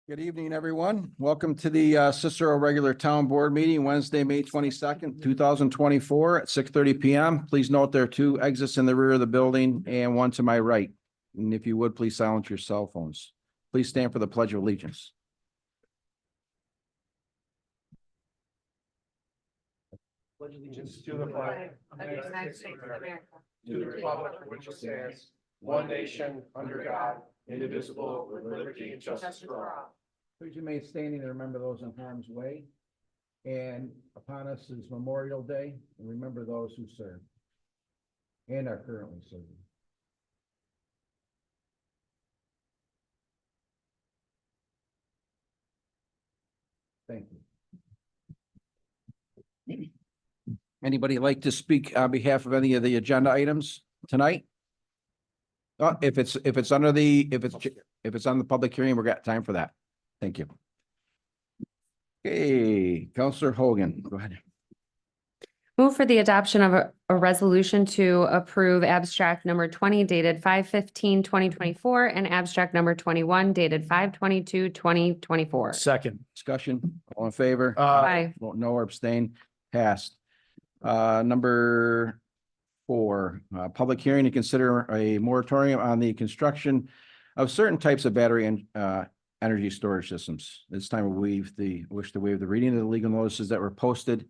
Good evening, everyone. Welcome to the Cicero Regular Town Board Meeting, Wednesday, May 22nd, 2024 at 6:30 PM. Please note there are two exits in the rear of the building and one to my right. And if you would, please silence your cell phones. Please stand for the Pledge of Allegiance. Pledge allegiance to the flag of the United States of America, to the republic for which it stands, one nation, under God, indivisible, with liberty and justice for all. Please remain standing and remember those in harm's way. And upon us is Memorial Day, and remember those who serve and are currently serving. Thank you. Anybody like to speak on behalf of any of the agenda items tonight? If it's on the public hearing, we've got time for that. Thank you. Okay, Counselor Hogan, go ahead. Move for the adoption of a resolution to approve abstract number 20 dated 5/15/2024 and abstract number 21 dated 5/22/2024. Second. Discussion, all in favor? Aye. Vote no or abstain, passed. Number 4, public hearing to consider a moratorium on the construction of certain types of battery and energy storage systems. This time we wish to waive the reading of the legal notices that were posted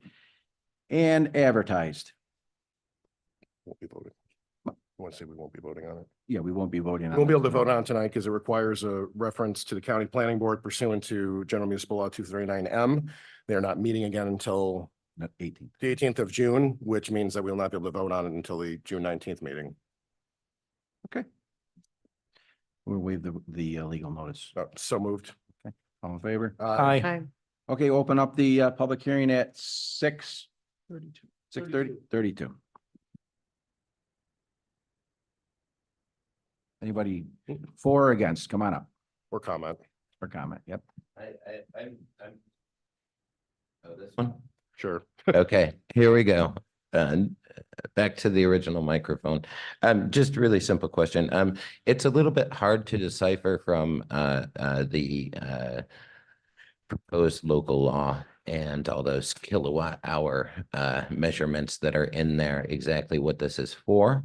and advertised. Won't be voting. I want to say we won't be voting on it. Yeah, we won't be voting We on won't be it. able to vote on it tonight because it requires a reference to the county planning board pursuant to General Municipal Law 239M. They're not meeting again until Not 18. the 18th of June, which means that we will not be able to vote on it until the June 19th meeting. We'll waive the legal notice. So moved. All in favor? Aye. Okay, open up the public hearing at 6:32. Anybody for or against? Come on up Or comment. for comment. Yep. I'm. Oh, this one? Sure. Okay, here we go. Back to the original microphone. Just really simple question. It's a little bit hard to decipher from the proposed local law and all those kilowatt hour measurements that are in there, exactly what this is for.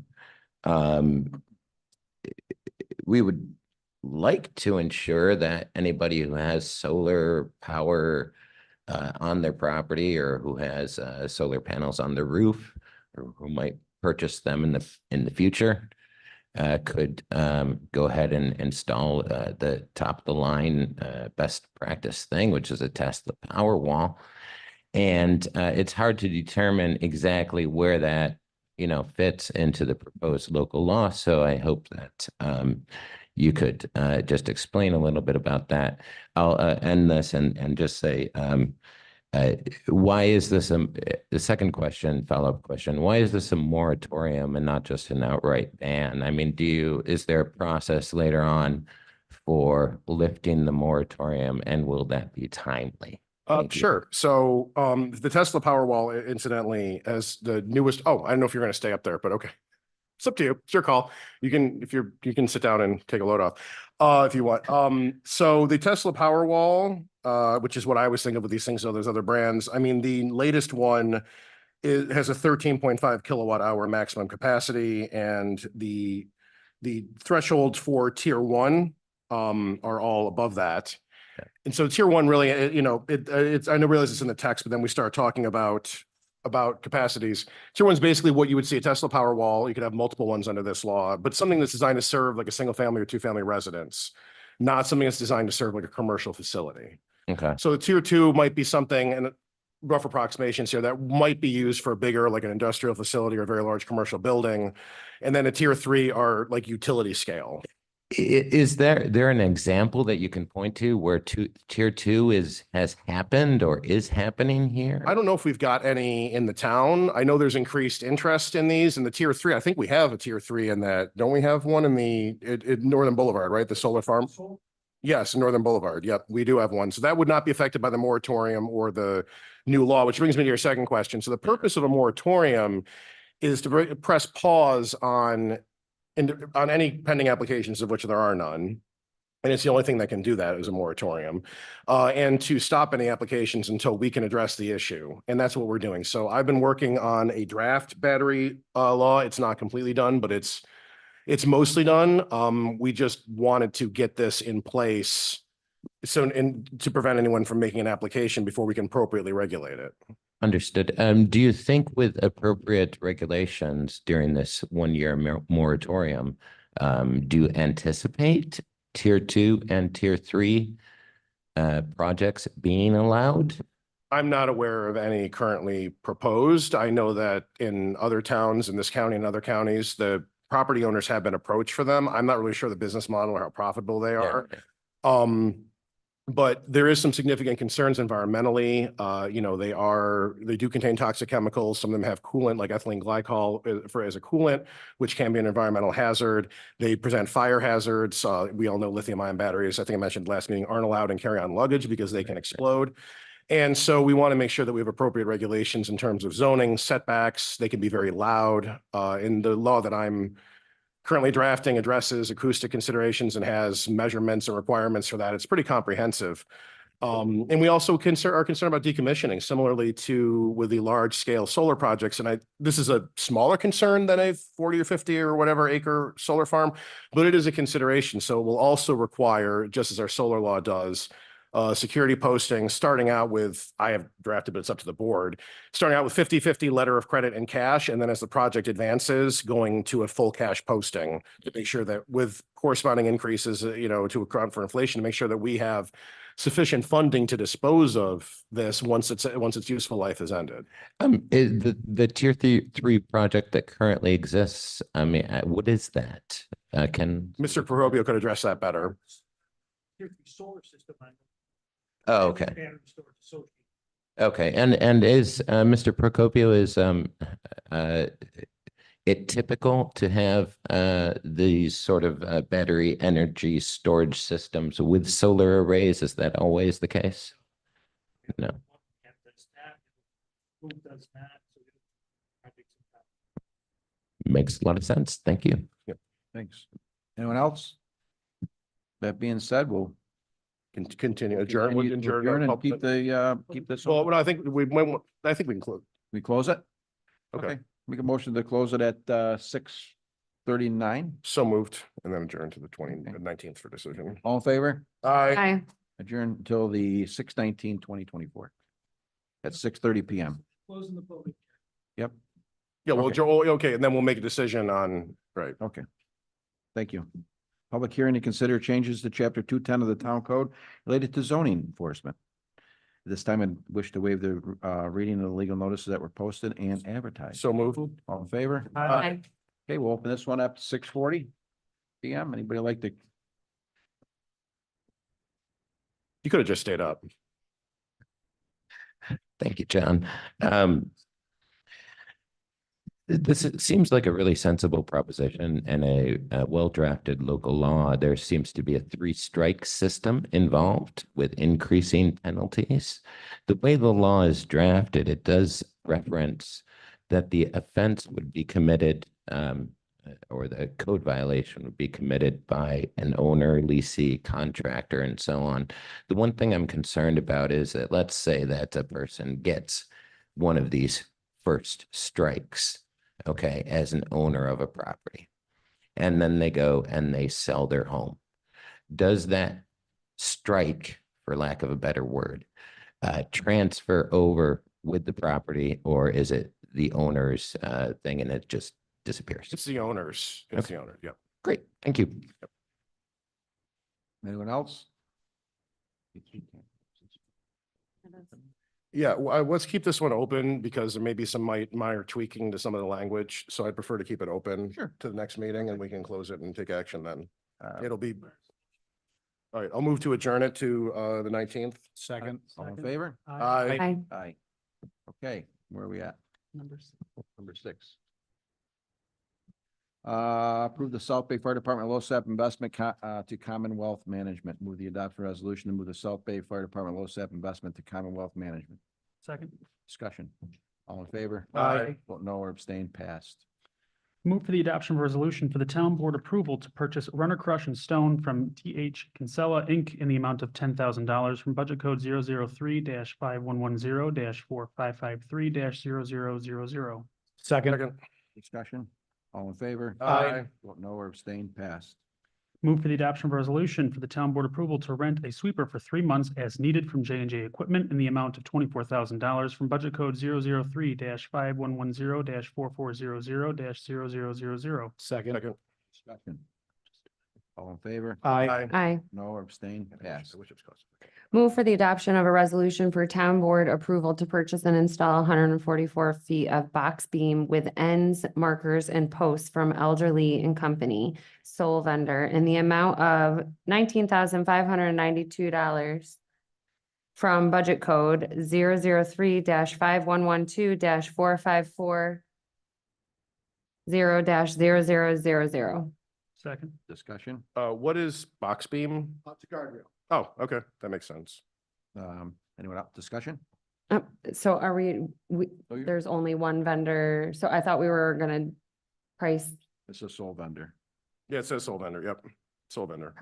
We would like to ensure that anybody who has solar power on their property or who has solar panels on the roof or who might purchase them in the future could go ahead and install the top of the line best practice thing, which is a Tesla Powerwall. And it's hard to determine exactly where that fits into the proposed local law. So I hope that you could just explain a little bit about that. I'll end this and just say, why is this the second question, follow-up question, why is this a moratorium and not just an outright ban? I mean, is there a process later on for lifting the moratorium, and will that be timely? Thank you. Sure. So the Tesla Powerwall, incidentally, as the newest, I don't know if you're going to stay up there, but okay. It's up to you. It's your call. You can sit down and take a load off if you want. So the Tesla Powerwall, which is what I was thinking of with these things. So there's other brands. I mean, the latest one has a 13.5 kilowatt hour maximum capacity, and the thresholds for tier 1 are all above that. Okay. And so tier 1 really, it's I realize it's in the text, but then we start talking about capacities. Tier 1 is basically what you would see a Tesla Powerwall. You could have multiple ones under this law, but something that's designed to serve like a single family or 2-family residence, not something that's designed to serve like a commercial facility. Okay. So the tier 2 might be something, and rough approximations here, that might be used for a bigger, like an industrial facility or a very large commercial building. And then a tier 3 are like utility scale. Is there an example that you can point to where tier 2 has happened or is happening here? I don't know if we've got any in the town. I know there's increased interest in these. In the tier 3, I think we have a tier 3 in that. Don't we have one in the Northern Boulevard, right? The solar farm? Yes, Northern Boulevard. Yep, we do have one. So that would not be affected by the moratorium or the new law, which brings me to your second question. So the purpose of a moratorium is to press pause on any pending applications, of which there are none, And it's the only thing that can do that is a moratorium, and to stop any applications until we can address the issue. And that's what we're doing. So I've been working on a draft battery law. It's not completely done, but it's mostly done. We just wanted to get this in place. So, and to prevent anyone from making an application before we can appropriately regulate it. Understood. Do you think with appropriate regulations during this 1-year moratorium, do you anticipate tier 2 and tier 3 projects being allowed? I'm not aware of any currently proposed. I know that in other towns in this county and other counties, the property owners have been approached for them. I'm not really sure the business model or how profitable they are. But there is some significant concerns environmentally. You know, they do contain toxic chemicals. Some of them have coolant like ethylene glycol as a coolant, which can be an environmental hazard. They present fire hazards. We all know lithium ion batteries, I think I mentioned last meeting, aren't allowed in carry-on luggage because they can explode. And so we want to make sure that we have appropriate regulations in terms of zoning, setbacks. They can be very loud. In the law that I'm currently drafting addresses acoustic considerations and has measurements and requirements for that. It's pretty comprehensive. And we also are concerned about decommissioning, similarly to with the large scale solar projects. And this is a smaller concern than a 40 or 50 or whatever acre solar farm, but it is a consideration. So it will also require, just as our solar law does, security posting, starting out with, I have drafted, but it's up to the board, starting out with 50-50 letter of credit and cash. And then as the project advances, going to a full cash posting to make sure that with corresponding increases, you know, to account for inflation, to make sure that we have sufficient funding to dispose of this once its useful life has ended. Is the tier 3 project that currently exists, I mean, what is that? Can Mr. Perobio could address that better. Solar system. Oh, okay. Battery storage associated. Okay, and is Mr. Procopio, is it typical to have these sort of battery energy storage systems with solar arrays? Is that always the case? No. Makes a lot of sense. Thank you. Thanks. Anyone else? That being said, we'll Continue adjourn and keep this. Well, I think we can close. We close it? Okay. Make a motion to close it at 6:39. So moved and then adjourn to the 19th for decision. All in favor? Aye. Aye. Adjourn until the 6/19/2024 at 6:30 PM. Closing the public. Yep. Yeah, well, Okay. Joe, okay, and then we'll make a decision on, right. Okay. Thank you. Public hearing to consider changes to chapter 210 of the town code related to zoning enforcement. This time I wish to waive the reading of the legal notices that were posted and advertised. So moved. All in favor? Aye. Okay, we'll open this one up to 6:40 PM. Anybody like to? You could have just stayed up. Thank you, John. This seems like a really sensible proposition and a well-drafted local law. There seems to be a 3-strike system involved with increasing penalties. The way the law is drafted, it does reference that the offense would be committed or the code violation would be committed by an owner, leasee, contractor, and so on. The one thing I'm concerned about is that let's say that a person gets one of these first strikes, okay, as an owner of a property, and then they go and they sell their home. Does that strike, for lack of a better word, transfer over with the property, or is it the owner's thing and it just disappears? It's the owners. It's the owner. Yep. Great, thank you. Anyone else? Yeah, well, let's keep this one open because there may be some minor tweaking to some of the language. So I'd prefer to keep it open Sure. to the next meeting and we can close it and take action then. Uh, It'll be. All right, I'll move to adjourn it to the 19th. Second. All in favor? Aye. Aye. Aye. Okay, where are we at? Number Number 6. Approve the South Bay Fire Department LoSAP investment to Commonwealth Management. Move the adoption resolution to move the South Bay Fire Department LoSAP investment to Commonwealth Management. Second. Discussion. All in favor? Aye. Vote no or abstain, passed. Move for the adoption of a resolution for the town board approval to purchase runner crush and stone from TH Kinsella Inc. in the amount of $10,000 from budget code 003-5110-4553-0000. Second. Discussion? All in favor? Aye. Vote no or abstain, passed. Move for the adoption of a resolution for the town board approval to rent a sweeper for 3 months as needed from J&J Equipment in the amount of $24,000 from budget code 003-5110-4400-0000. Second. Discussion? All in favor? Aye. Aye. No or abstain, passed. Move for the adoption of a resolution for town board approval to purchase and install 144 feet of box beam with ends, markers, and posts from Elderly and Company, sole vendor, in the amount of $19,592 from budget code 003-5112-4540-0000. Second. Discussion? What is box beam? That's a guardrail. Oh, okay, that makes sense. Anyone else? Discussion? So are we, Oh, you're- there's only one vendor, so I thought we were gonna price, It's a sole vendor. Yeah, it says sole vendor, yep, sole vendor.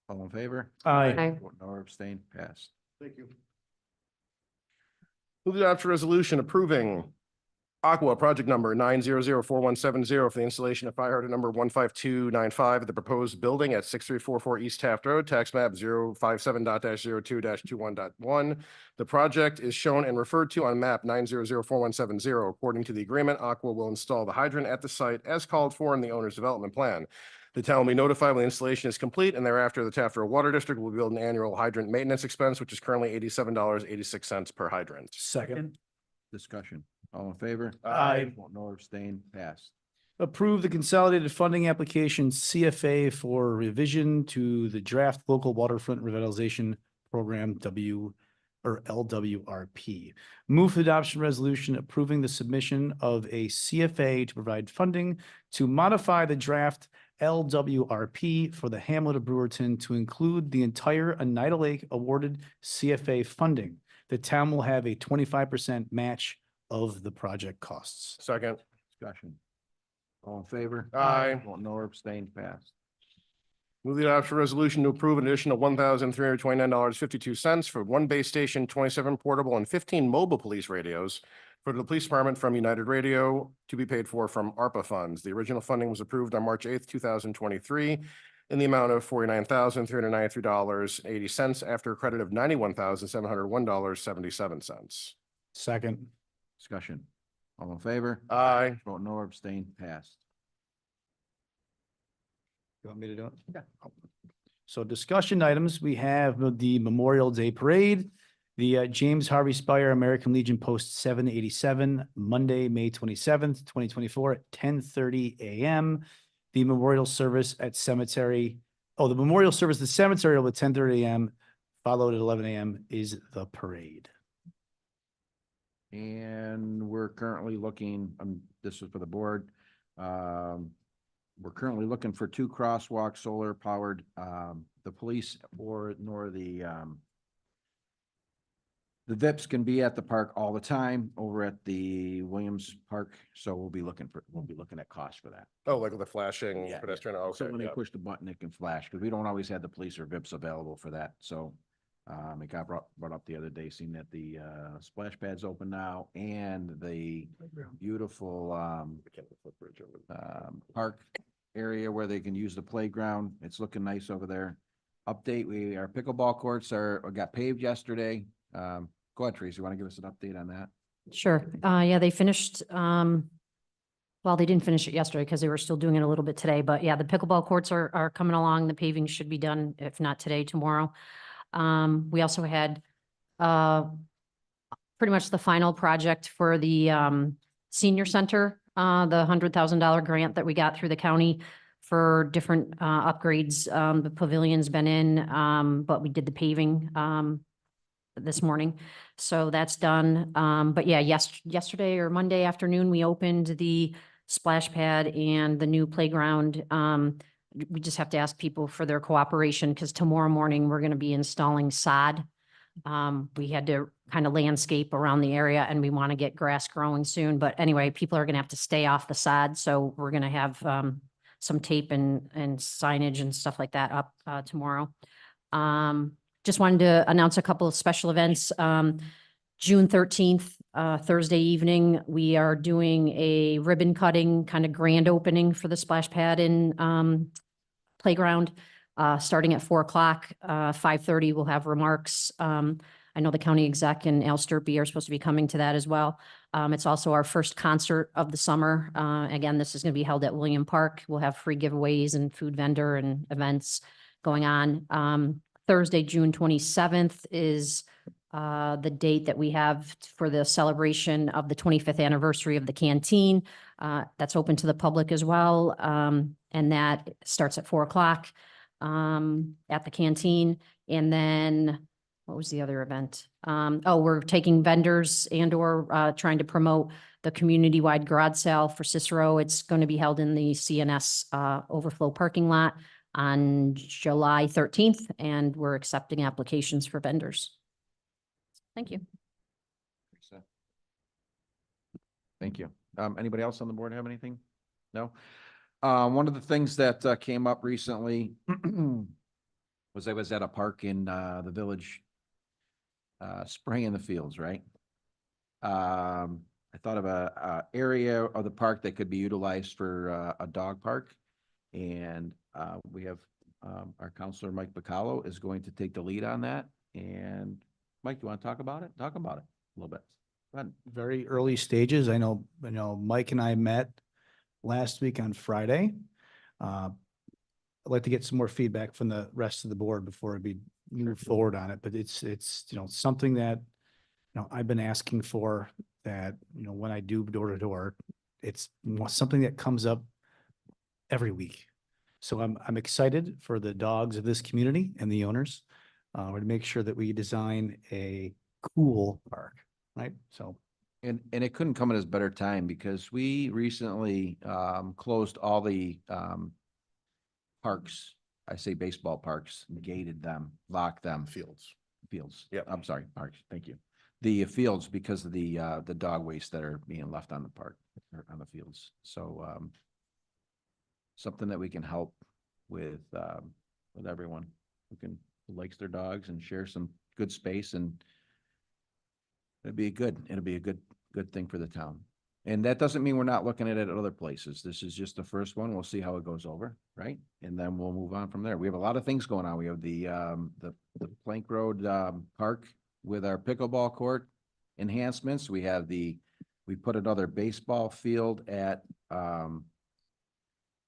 All in favor? Aye. Vote no or abstain, passed. Thank you. Move the adoption resolution approving Aqua project number 9004170 for the installation of fire hydrant number 15295 at the proposed building at 6344 East Taft Road, tax map 057.02-21.1. The project is shown and referred to on map 9004170. According to the agreement, Aqua will install the hydrant at the site as called for in the owner's development plan. The town will be notified when the installation is complete, and thereafter the Taft Road Water District will build an annual hydrant maintenance expense, which is currently $87.86 per hydrant. Second. Discussion? All in favor? Aye. Vote no or abstain, passed. Approve the consolidated funding application CFA for revision to the draft local waterfront revitalization program LWRP. Move for the adoption resolution approving the submission of a CFA to provide funding to modify the draft LWRP for the Hamlet of Brewerton to include the entire Oneida Lake awarded CFA funding. The town will have a 25% match of the project costs. Second. Discussion? All in favor? Aye. Vote no or abstain, passed. Move the adoption resolution to approve an additional $1,329.52 for one base station, 27 portable and 15 mobile police radios for the police department from United Radio to be paid for from ARPA funds. The original funding was approved on March 8th, 2023 in the amount of $49,393.80 after a credit of $91,701.77. Second. Discussion? All in favor? Aye. Vote no or abstain, passed. You want me to do it? Yeah. So discussion items, we have the Memorial Day Parade, the James Harvey Spire American Legion Post 787, Monday, May 27th, 2024 at 10:30 a.m. The memorial service at cemetery, the memorial service at the cemetery will at 10:30 a.m., followed at 11 a.m. is the parade. And we're currently looking, this is for the board. We're currently looking for 2 crosswalk solar powered, the police nor the VIPs can be at the park all the time over at the Williams Park. So we'll be looking at costs for that. Oh, like with the flashing Yeah, pedestrian, So okay, when they yeah. push the button, it can flash because we don't always have the police or VIPs available for that. So it got brought up the other day, seeing that the splash pad's open now and the beautiful park area where they can use the playground. It's looking nice over there. Update, our pickleball courts got paved yesterday. Go ahead, Tracy, you want to give us an update on that? Sure. Yeah, they finished, well, they didn't finish it yesterday because they were still doing it a little bit today, but yeah, the pickleball courts are coming along. The paving should be done, if not today, tomorrow. We also had, pretty much the final project for the, senior center, the $100,000 grant that we got through the county for different, upgrades. The pavilion's been in, but we did the paving, this morning. So that's done. But yeah, yesterday or Monday afternoon, we opened the splash pad and the new playground. We just have to ask people for their cooperation because tomorrow morning we're going to be installing sod. We had to kind of landscape around the area, and we want to get grass growing soon. But anyway, people are going to have to stay off the sod, so we're going to have some tape and signage and stuff like that up tomorrow. Just wanted to announce a couple of special events. June 13th, Thursday evening, we are doing a ribbon cutting kind of grand opening for the splash pad in playground, starting at 4:00. 5:30, we'll have remarks. I know the county exec and Al Sturpey are supposed to be coming to that as well. It's also our first concert of the summer. Again, this is going to be held at William Park. We'll have free giveaways and food vendor and events going on. Thursday, June 27th is the date that we have for the celebration of the 25th anniversary of the canteen. That's open to the public as well. And that starts at 4:00 at the canteen. And then what was the other event? We're taking vendors and or trying to promote the community-wide garage sale for Cicero. It's going to be held in the CNS overflow parking lot on July 13th, and we're accepting applications for vendors. Thank you. Thank you. Anybody else on the board have anything? No? One of the things that came up recently was I was at a park in the village, spraying the fields, right? I thought of a area of the park that could be utilized for a dog park. And we have our counselor, Mike Bacallo, is going to take the lead on that. And Mike, you want to talk about it? Talk about it a little bit. Go ahead. Very early stages. I know Mike and I met last week on Friday. I'd like to get some more feedback from the rest of the board before we move forward on it, but it's something that, I've been asking for, that, when I do door to door, it's something that comes up every week. So I'm excited for the dogs of this community and the owners. To make sure that we design a cool park, right? So. And it couldn't come at a better time because we recently closed all the parks. I say baseball parks, gated them, locked them. Fields. Yep. I'm sorry, parks. Thank you. The fields, because of the dog waste that are being left on the park or on the fields. So something that we can help with everyone who likes their dogs and share some good space, and it'll be a good thing for the town. And that doesn't mean we're not looking at it at other places. This is just the first one. We'll see how it goes over, right? And then we'll move on from there. We have a lot of things going on. We have the Plank Road Park with our pickleball court enhancements. We put another baseball field at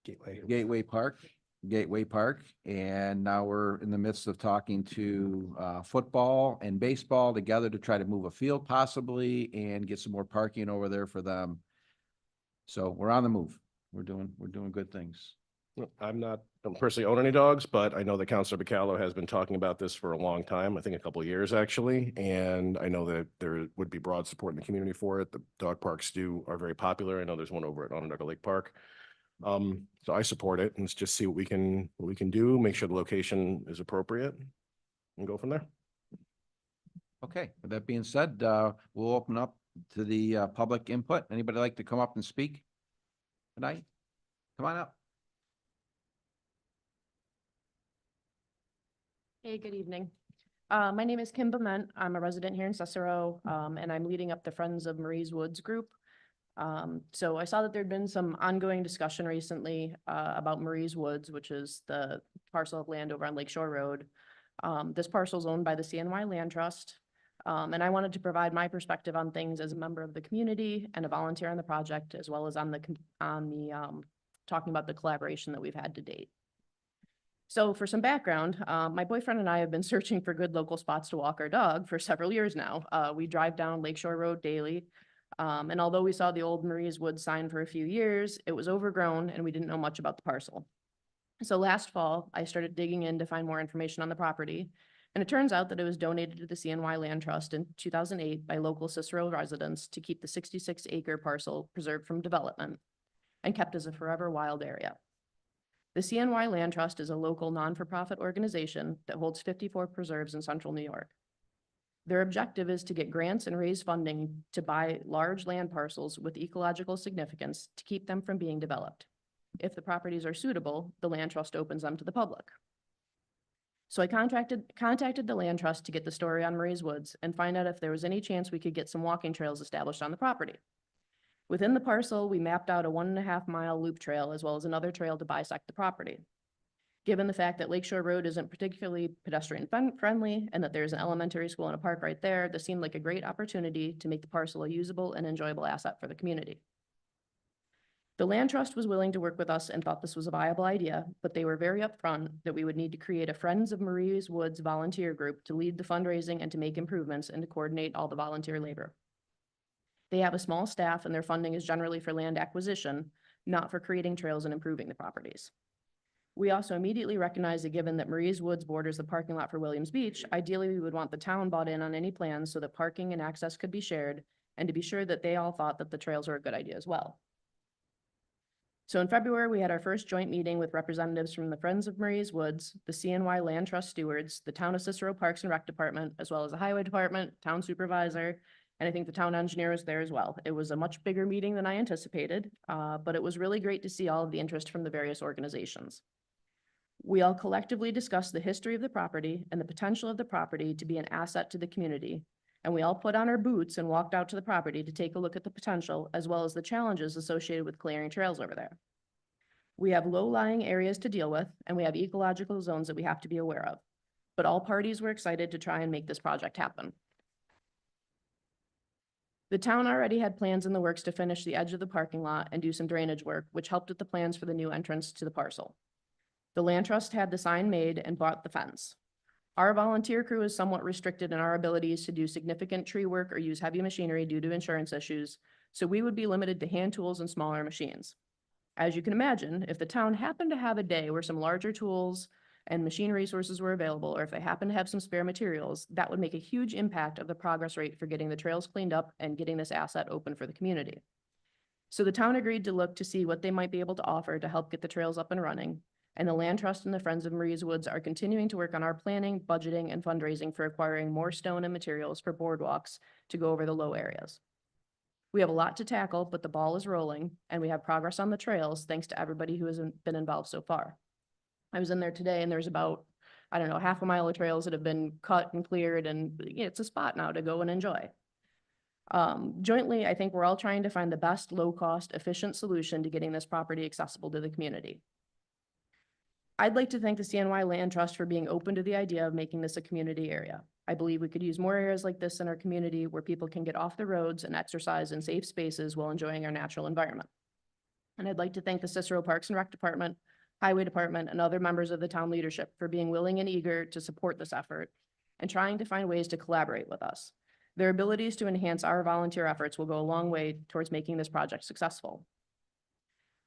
Gateway Park. And now we're in the midst of talking to football and baseball together to try to move a field possibly and get some more parking over there for them. So we're on the move. We're doing good things. I don't personally own any dogs, but I know that Councilor Bacallo has been talking about this for a long time, I think a couple of years actually. And I know that there would be broad support in the community for it. The dog parks are very popular. I know there's one over at Onondaga Lake Park. So I support it, and let's just see what we can do, make sure the location is appropriate and go from there. Okay, with that being said, we'll open up to the public input. Anybody like to come up and speak tonight? Come on up. Hey, good evening. My name is Kim Bement. I'm a resident here in Cicero, and I'm leading up the Friends of Marie's Woods group. So I saw that there'd been some ongoing discussion recently about Marie's Woods, which is the parcel of land over on Lakeshore Road. This parcel is owned by the CNY Land Trust. And I wanted to provide my perspective on things as a member of the community and a volunteer on the project, as well as on the talking about the collaboration that we've had to date. So for some background, my boyfriend and I have been searching for good local spots to walk our dog for several years now. We drive down Lakeshore Road daily. And although we saw the old Marie's Woods sign for a few years, it was overgrown and we didn't know much about the parcel. So last fall, I started digging in to find more information on the property. And it turns out that it was donated to the CNY Land Trust in 2008 by local Cicero residents to keep the 66-acre parcel preserved from development and kept as a forever wild area. The CNY Land Trust is a local non-for-profit organization that holds 54 preserves in central New York. Their objective is to get grants and raise funding to buy large land parcels with ecological significance to keep them from being developed. If the properties are suitable, the land trust opens them to the public. So I contacted the land trust to get the story on Marie's Woods and find out if there was any chance we could get some walking trails established on the property. Within the parcel, we mapped out a 1.5-mile loop trail as well as another trail to bisect the property. Given the fact that Lakeshore Road isn't particularly pedestrian friendly and that there's an elementary school and a park right there, this seemed like a great opportunity to make the parcel a usable and enjoyable asset for the community. The land trust was willing to work with us and thought this was a viable idea, but they were very upfront that we would need to create a Friends of Marie's Woods volunteer group to lead the fundraising and to make improvements and to coordinate all the volunteer labor. They have a small staff and their funding is generally for land acquisition, not for creating trails and improving the properties. We also immediately recognized that given that Marie's Woods borders the parking lot for Williams Beach, ideally we would want the town bought in on any plans so that parking and access could be shared and to be sure that they all thought that the trails were a good idea as well. So in February, we had our first joint meeting with representatives from the Friends of Marie's Woods, the CNY Land Trust stewards, the Town of Cicero Parks and Rec Department, as well as the Highway Department, Town Supervisor, and I think the town engineer was there as well. It was a much bigger meeting than I anticipated, but it was really great to see all of the interest from the various organizations. We all collectively discussed the history of the property and the potential of the property to be an asset to the community. And we all put on our boots and walked out to the property to take a look at the potential as well as the challenges associated with clearing trails over there. We have low-lying areas to deal with, and we have ecological zones that we have to be aware of. But all parties were excited to try and make this project happen. The town already had plans in the works to finish the edge of the parking lot and do some drainage work, which helped with the plans for the new entrance to the parcel. The land trust had the sign made and bought the fence. Our volunteer crew is somewhat restricted in our abilities to do significant tree work or use heavy machinery due to insurance issues, so we would be limited to hand tools and smaller machines. As you can imagine, if the town happened to have a day where some larger tools and machine resources were available, or if they happened to have some spare materials, that would make a huge impact of the progress rate for getting the trails cleaned up and getting this asset open for the community. So the town agreed to look to see what they might be able to offer to help get the trails up and running. And the Land Trust and the Friends of Marie's Woods are continuing to work on our planning, budgeting, and fundraising for acquiring more stone and materials for boardwalks to go over the low areas. We have a lot to tackle, but the ball is rolling, and we have progress on the trails thanks to everybody who has been involved so far. I was in there today, and there's about, I don't know, half a mile of trails that have been cut and cleared, and it's a spot now to go and enjoy. Jointly, I think we're all trying to find the best low-cost, efficient solution to getting this property accessible to the community. I'd like to thank the CNY Land Trust for being open to the idea of making this a community area. I believe we could use more areas like this in our community where people can get off the roads and exercise in safe spaces while enjoying our natural environment. And I'd like to thank the Cicero Parks and Rec Department, Highway Department, and other members of the town leadership for being willing and eager to support this effort and trying to find ways to collaborate with us. Their abilities to enhance our volunteer efforts will go a long way towards making this project successful.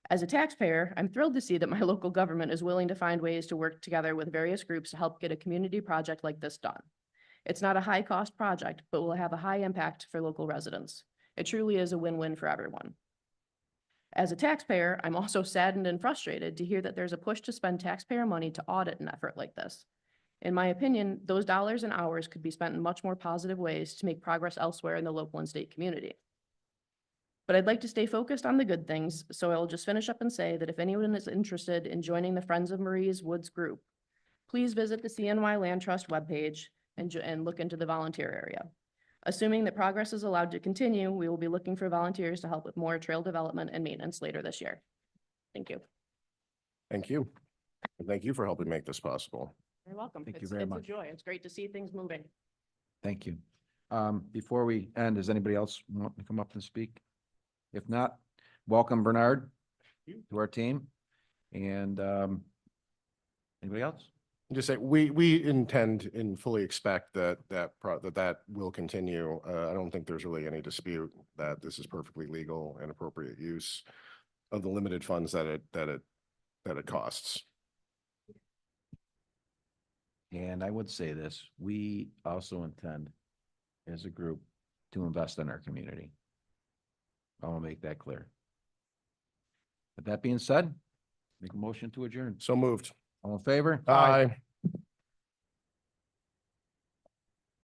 As a taxpayer, I'm thrilled to see that my local government is willing to find ways to work together with various groups to help get a community project like this done. It's not a high-cost project, but will have a high impact for local residents. It truly is a win-win for everyone. As a taxpayer, I'm also saddened and frustrated to hear that there's a push to spend taxpayer money to audit an effort like this. In my opinion, those dollars and hours could be spent in much more positive ways to make progress elsewhere in the local and state community. But I'd like to stay focused on the good things, so I'll just finish up and say that if anyone is interested in joining the Friends of Marie's Woods group, please visit the CNY Land Trust webpage and look into the volunteer area. Assuming that progress is allowed to continue, we will be looking for volunteers to help with more trail development and maintenance later this year. Thank you. Thank you. And thank you for helping make this possible. You're welcome. Thank you It's very a much. joy. It's great to see things moving. Thank you. Before we end, does anybody else want to come up and speak? If not, welcome Bernard to our team. And anybody else? Just say, we intend and fully expect that will continue. I don't think there's really any dispute that this is perfectly legal and appropriate use of the limited funds that it costs. And I would say this, we also intend as a group to invest in our community. I want to make that clear. With that being said, make a motion to adjourn. So moved. All in favor? Aye.